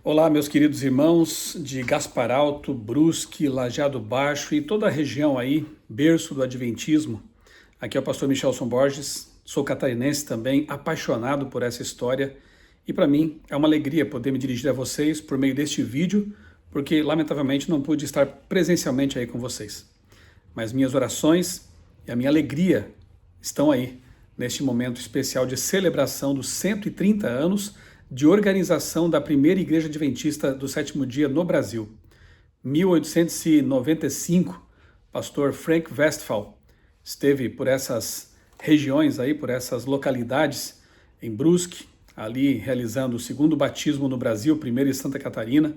Olá, meus queridos irmãos de Gaspar Alto, Brusque, Lajeado Baixo e toda a região aí, berço do Adventismo. Aqui é o pastor Michelson Borges, sou catarinense também, apaixonado por essa história e para mim é uma alegria poder me dirigir a vocês por meio deste vídeo, porque lamentavelmente não pude estar presencialmente aí com vocês. Mas minhas orações e a minha alegria estão aí neste momento especial de celebração dos 130 anos de organização da primeira Igreja Adventista do Sétimo Dia no Brasil. 1895, pastor Frank Westphal esteve por essas regiões aí, por essas localidades em Brusque, ali realizando o segundo batismo no Brasil, primeiro em Santa Catarina,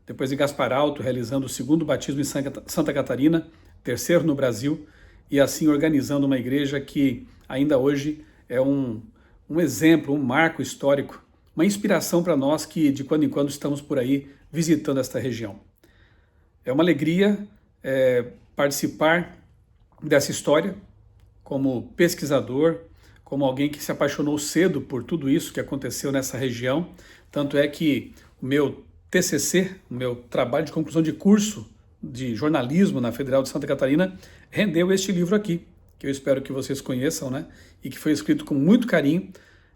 depois em Gaspar Alto, realizando o segundo batismo em Santa Catarina, terceiro no Brasil, e assim organizando uma igreja que ainda hoje é um exemplo, um marco histórico, uma inspiração para nós que de quando em quando estamos por aí visitando esta região. É uma alegria participar dessa história como pesquisador, como alguém que se apaixonou cedo por tudo isso que aconteceu nessa região. Tanto é que o meu TCC, o meu trabalho de conclusão de curso de jornalismo na Federal de Santa Catarina, rendeu este livro aqui, que eu espero que vocês conheçam, né? E que foi escrito com muito carinho,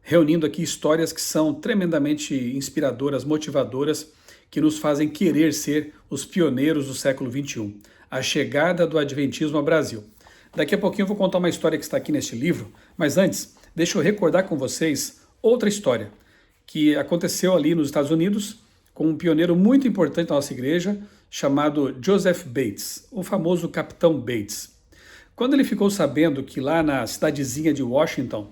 reunindo aqui histórias que são tremendamente inspiradoras, motivadoras, que nos fazem querer ser os pioneiros do século XXI, a chegada do Adventismo ao Brasil. Daqui a pouquinho eu vou contar uma história que está aqui neste livro, mas antes, deixa eu recordar com vocês outra história que aconteceu ali nos Estados Unidos com um pioneiro muito importante da nossa igreja, chamado Joseph Bates, o famoso Capitão Bates. Quando ele ficou sabendo que lá na cidadezinha de Washington,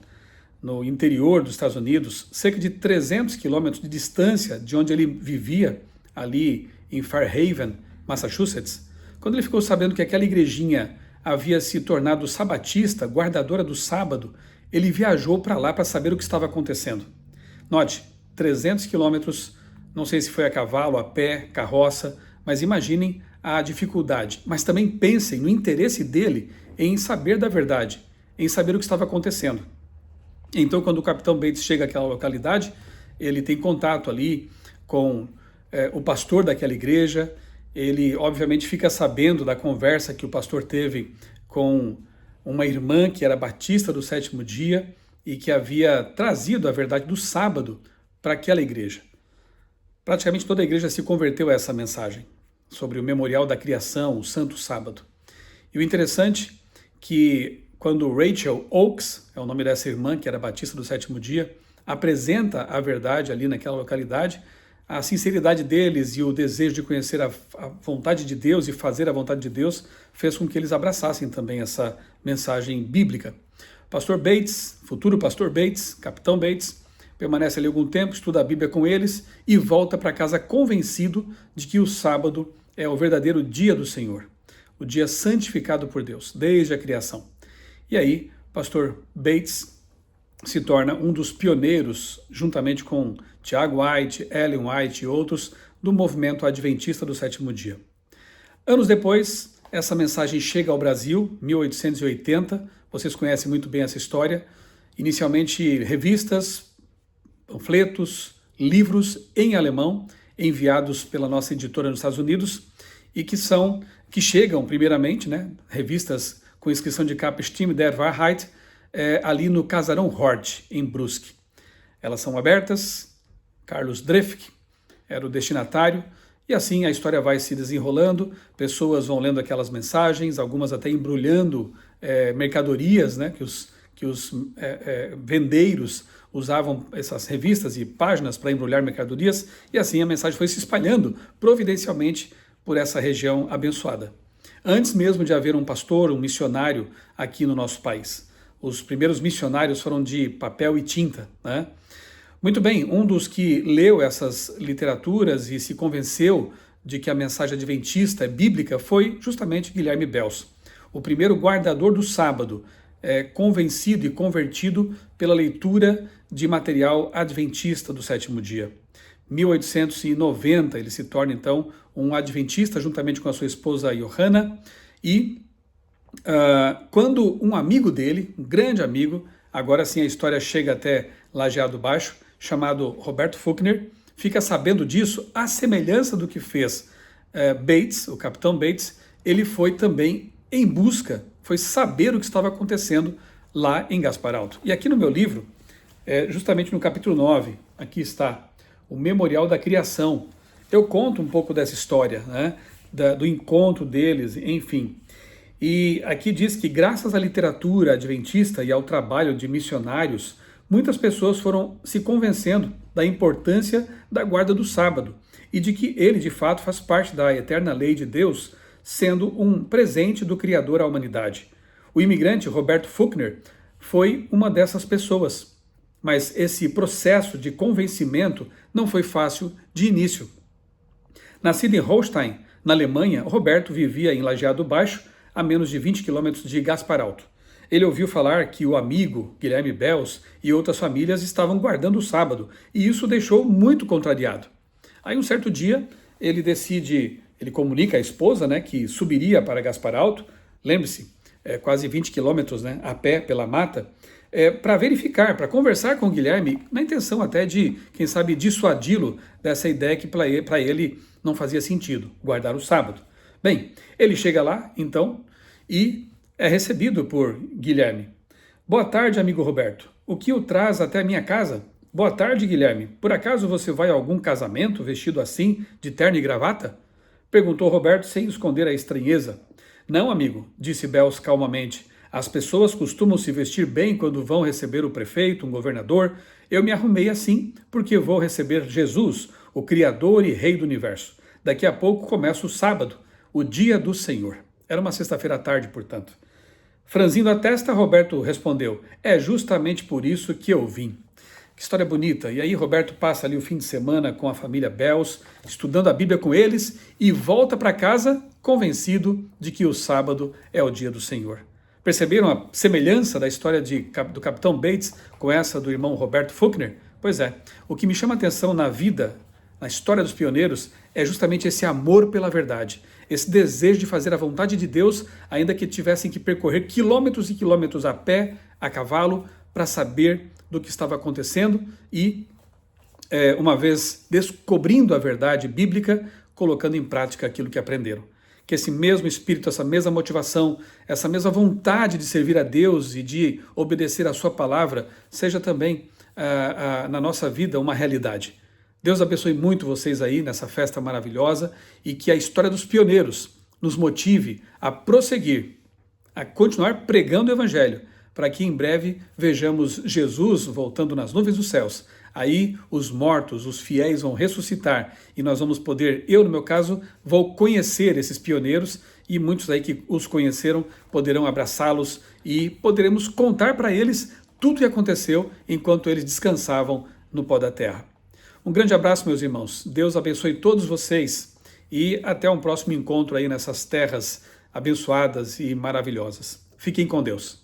no interior dos Estados Unidos, cerca de 300 quilômetros de distância de onde ele vivia, ali em Fairhaven, Massachusetts, quando ele ficou sabendo que aquela igrejinha havia se tornado sabatista, guardadora do sábado, ele viajou para lá para saber o que estava acontecendo. Note, 300 quilômetros, não sei se foi a cavalo, a pé, carroça, mas imaginem a dificuldade. Mas também pensem no interesse dele em saber da verdade, em saber o que estava acontecendo. Então, quando o Capitão Bates chega àquela localidade, ele tem contato ali com o pastor daquela igreja. Ele, obviamente, fica sabendo da conversa que o pastor teve com uma irmã que era batista do sétimo dia e que havia trazido a verdade do sábado para aquela igreja. Praticamente toda a igreja se converteu a essa mensagem sobre o memorial da criação, o Santo Sábado. E o interessante é que quando Rachel Oakes, é o nome dessa irmã que era batista do sétimo dia, apresenta a verdade ali naquela localidade, a sinceridade deles e o desejo de conhecer a vontade de Deus e fazer a vontade de Deus fez com que eles abraçassem também essa mensagem bíblica. Pastor Bates, futuro pastor Bates, Capitão Bates, permanece ali algum tempo, estuda a Bíblia com eles e volta para casa convencido de que o sábado é o verdadeiro dia do Senhor, o dia santificado por Deus, desde a criação. E aí, pastor Bates se torna um dos pioneiros, juntamente com Tiago White, Ellen White e outros, do movimento adventista do sétimo dia. Anos depois, essa mensagem chega ao Brasil, 1880, vocês conhecem muito bem essa história. Inicialmente, revistas, panfletos, livros em alemão, enviados pela nossa editora nos Estados Unidos, e que chegam primeiramente, né, revistas com inscrição de capa Stimme der Wahrheit, ali no Casarão Hort, em Brusque. Elas são abertas, Carlos Drefk era o destinatário, e assim a história vai se desenrolando, pessoas vão lendo aquelas mensagens, algumas até embrulhando mercadorias, né, que os vendeiros usavam essas revistas e páginas para embrulhar mercadorias, e assim a mensagem foi se espalhando providencialmente por essa região abençoada. Antes mesmo de haver um pastor, um missionário aqui no nosso país. Os primeiros missionários foram de papel e tinta, né? Muito bem, um dos que leu essas literaturas e se convenceu de que a mensagem adventista é bíblica foi justamente Guilherme Bels, o primeiro guardador do sábado, convencido e convertido pela leitura de material adventista do sétimo dia. 1890 ele se torna então um adventista juntamente com a sua esposa Johanna e quando um amigo dele, um grande amigo, agora sim a história chega até Lajeado Baixo, chamado Roberto Fuchner, fica sabendo disso, à semelhança do que fez Bates, o capitão Bates, ele foi também em busca, foi saber o que estava acontecendo lá em Gaspar Alto. E aqui no meu livro, justamente no capítulo 9, aqui está o Memorial da Criação. Eu conto um pouco dessa história, né, do encontro deles, enfim. E aqui diz que graças à literatura adventista e ao trabalho de missionários, muitas pessoas foram se convencendo da importância da guarda do sábado e de que ele, de fato, faz parte da eterna lei de Deus, sendo um presente do Criador à humanidade. O imigrante Roberto Fuchner foi uma dessas pessoas, mas esse processo de convencimento não foi fácil de início. Nascido em Holstein, na Alemanha, Roberto vivia em Lajeado Baixo, a menos de 20 quilômetros de Gaspar Alto. Ele ouviu falar que o amigo Guilherme Belz e outras famílias estavam guardando o sábado, e isso o deixou muito contrariado. Aí um certo dia, ele comunica à esposa, né, que subiria para Gaspar Alto, lembre-se, quase 20 quilômetros, né, a pé pela mata, para verificar, para conversar com o Guilherme, na intenção até de, quem sabe, dissuadi-lo dessa ideia que para ele não fazia sentido, guardar o sábado. Bem, ele chega lá, então, e é recebido por Guilherme. Boa tarde, amigo Roberto. O que o traz até a minha casa? Boa tarde, Guilherme. Por acaso você vai a algum casamento vestido assim, de terno e gravata? Perguntou Roberto sem esconder a estranheza. Não, amigo, disse Belz calmamente. As pessoas costumam se vestir bem quando vão receber o prefeito, um governador. Eu me arrumei assim porque vou receber Jesus, o Criador e Rei do Universo. Daqui a pouco começa o sábado, o dia do Senhor. Era uma sexta-feira à tarde, portanto. Franzindo a testa, Roberto respondeu, é justamente por isso que eu vim. Que história bonita. E aí Roberto passa ali o fim de semana com a família Belz, estudando a Bíblia com eles e volta para casa convencido de que o sábado é o dia do Senhor. Perceberam a semelhança da história do capitão Bates com essa do irmão Roberto Fuchner? Pois é, o que me chama a atenção na vida, na história dos pioneiros, é justamente esse amor pela verdade, esse desejo de fazer a vontade de Deus, ainda que tivessem que percorrer quilômetros e quilômetros a pé, a cavalo, para saber do que estava acontecendo e, uma vez descobrindo a verdade bíblica, colocando em prática aquilo que aprenderam. Que esse mesmo espírito, essa mesma motivação, essa mesma vontade de servir a Deus e de obedecer a sua palavra, seja também na nossa vida uma realidade. Deus abençoe muito vocês aí nessa festa maravilhosa e que a história dos pioneiros nos motive a prosseguir, a continuar pregando o Evangelho, para que em breve vejamos Jesus voltando nas nuvens dos céus. Aí os mortos, os fiéis vão ressuscitar e nós vamos poder, eu no meu caso, vou conhecer esses pioneiros e muitos aí que os conheceram poderão abraçá-los e poderemos contar para eles tudo o que aconteceu enquanto eles descansavam no pó da terra. Um grande abraço, meus irmãos. Deus abençoe todos vocês e até um próximo encontro aí nessas terras abençoadas e maravilhosas. Fiquem com Deus.